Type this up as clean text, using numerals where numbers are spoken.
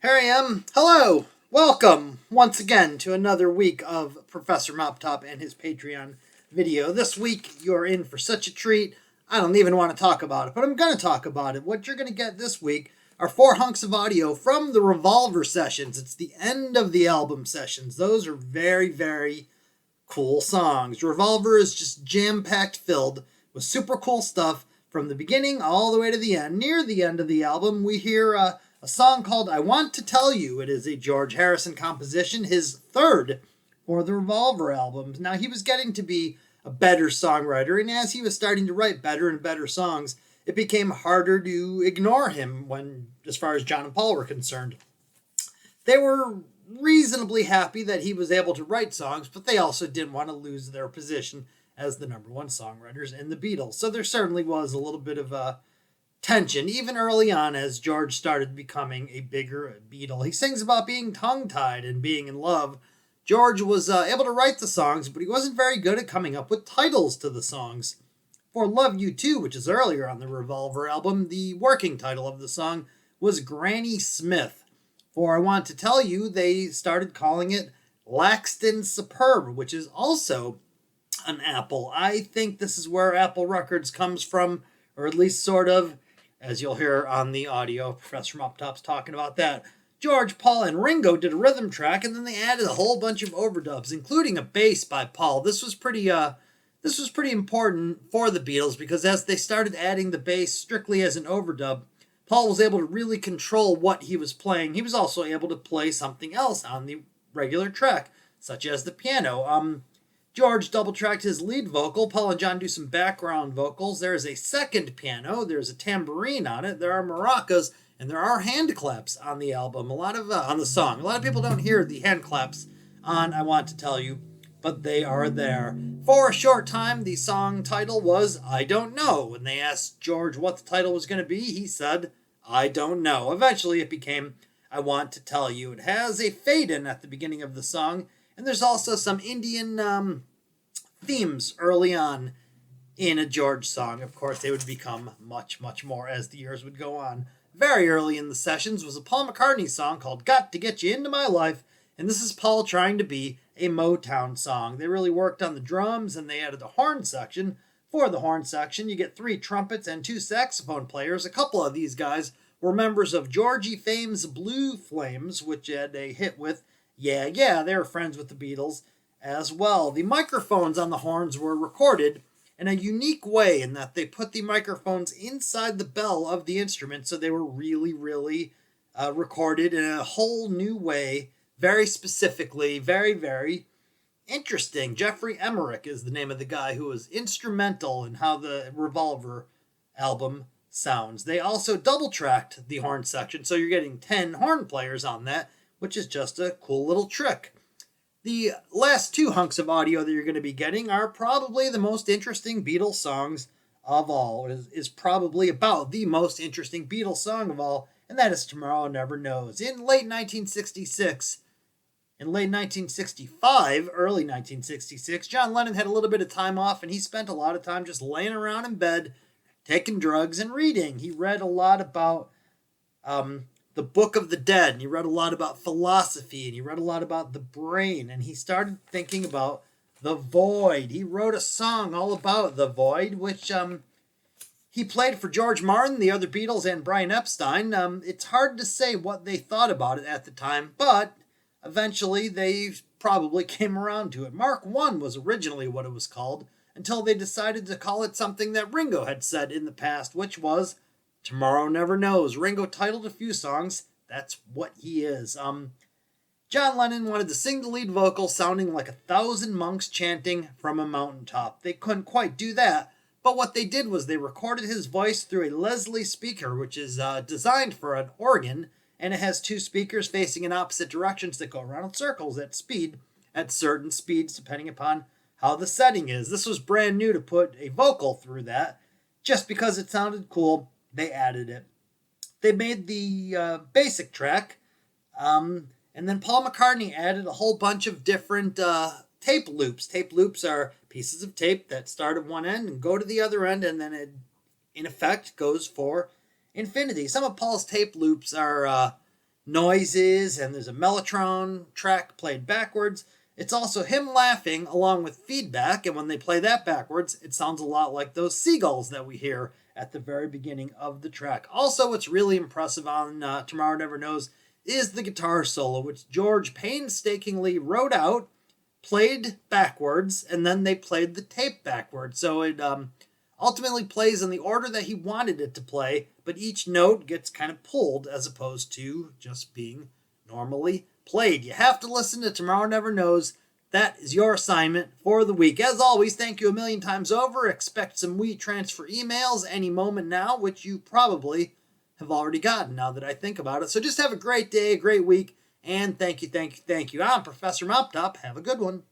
Here I am. Hello. Welcome once again to another week of Professor Moptop and his Patreon video. This week you're in for such a treat. I don't even want to talk about it, but I'm going to talk about it. What you're going to get this week are 4 hunks of audio from the Revolver sessions. It's the end of the album sessions. Those are very, very cool songs. Revolver is just jam-packed filled with super cool stuff from the beginning all the way to the end. Near the end of the album, we hear a song called I Want to Tell You. It is a George Harrison composition, his third for the Revolver albums. Now, he was getting to be a better songwriter, and as he was starting to write better and better songs, it became harder to ignore him as far as John and Paul were concerned. They were reasonably happy that he was able to write songs, but they also didn't want to lose their position as the number one songwriters in the Beatles. So there certainly was a little bit of a tension, even early on as George started becoming a bigger Beatle. He sings about being tongue-tied and being in love. George was able to write the songs, but he wasn't very good at coming up with titles to the songs. For Love You Too, which is earlier on the Revolver album, the working title of the song was Granny Smith. For I Want to Tell You, they started calling it Laxton Superb, which is also an Apple. I think this is where Apple Records comes from, or at least sort of, as you'll hear on the audio. Professor Moptop's talking about that. George, Paul, and Ringo did a rhythm track, and then they added a whole bunch of overdubs, including a bass by Paul. This was pretty important for the Beatles, because as they started adding the bass strictly as an overdub, Paul was able to really control what he was playing. He was also able to play something else on the regular track, such as the piano. George double-tracked his lead vocal. Paul and John do some background vocals. There is a second piano. There's a tambourine on it. There are maracas, and there are hand claps on the album. On the song. A lot of people don't hear the hand claps on I Want to Tell You, but they are there. For a short time, the song title was I Don't Know. When they asked George what the title was going to be, he said, I don't know. Eventually, it became I Want to Tell You. It has a fade-in at the beginning of the song, and there's also some Indian themes early on in a George song. Of course, they would become much, much more as the years would go on. Very early in the sessions was a Paul McCartney song called Got to Get You Into My Life, and this is Paul trying to be a Motown song. They really worked on the drums, and they added a horn section. For the horn section, you get 3 trumpets and 2 saxophone players. A couple of these guys were members of Georgie fame's Blue Flames, which had a hit with Yeah, Yeah. They were friends with the Beatles as well. The microphones on the horns were recorded in a unique way in that they put the microphones inside the bell of the instrument, so they were really, really recorded in a whole new way, very specifically, very, very interesting. Jeffrey Emmerich is the name of the guy who was instrumental in how the Revolver album sounds. They also double-tracked the horn section, so you're getting 10 horn players on that, which is just a cool little trick. The last 2 hunks of audio that you're going to be getting are probably the most interesting Beatles songs of all. It is probably about the most interesting Beatles song of all, and that is Tomorrow Never Knows. In late 1965, early 1966, John Lennon had a little bit of time off, and he spent a lot of time just laying around in bed, taking drugs and reading. He read a lot about the Book of the Dead, and he read a lot about philosophy, and he read a lot about the brain, and he started thinking about the void. He wrote a song all about the void, which he played for George Martin, the other Beatles, and Brian Epstein. It's hard to say what they thought about it at the time, but eventually they probably came around to it. Mark I was originally what it was called, until they decided to call it something that Ringo had said in the past, which was Tomorrow Never Knows. Ringo titled a few songs. That's what he is. John Lennon wanted to sing the lead vocal sounding like 1,000 monks chanting from a mountaintop. They couldn't quite do that, but what they did was they recorded his voice through a Leslie speaker, which is designed for an organ, and it has 2 speakers facing in opposite directions that go around in circles at certain speeds, depending upon how the setting is. This was brand new to put a vocal through that. Just because it sounded cool, they added it. They made the basic track, and then Paul McCartney added a whole bunch of different tape loops. Tape loops are pieces of tape that start at one end and go to the other end, and then it, in effect, goes for infinity. Some of Paul's tape loops are noises, and there's a mellotron track played backwards. It's also him laughing along with feedback, and when they play that backwards, it sounds a lot like those seagulls that we hear at the very beginning of the track. Also, what's really impressive on Tomorrow Never Knows is the guitar solo, which George painstakingly wrote out, played backwards, and then they played the tape backwards. So it ultimately plays in the order that he wanted it to play, but each note gets kind of pulled as opposed to just being normally played. You have to listen to Tomorrow Never Knows. That is your assignment for the week. As always, thank you a million times over. Expect some WeTransfer emails any moment now, which you probably have already gotten now that I think about it. So just have a great day, a great week, and thank you. I'm Professor Moptop. Have a good one.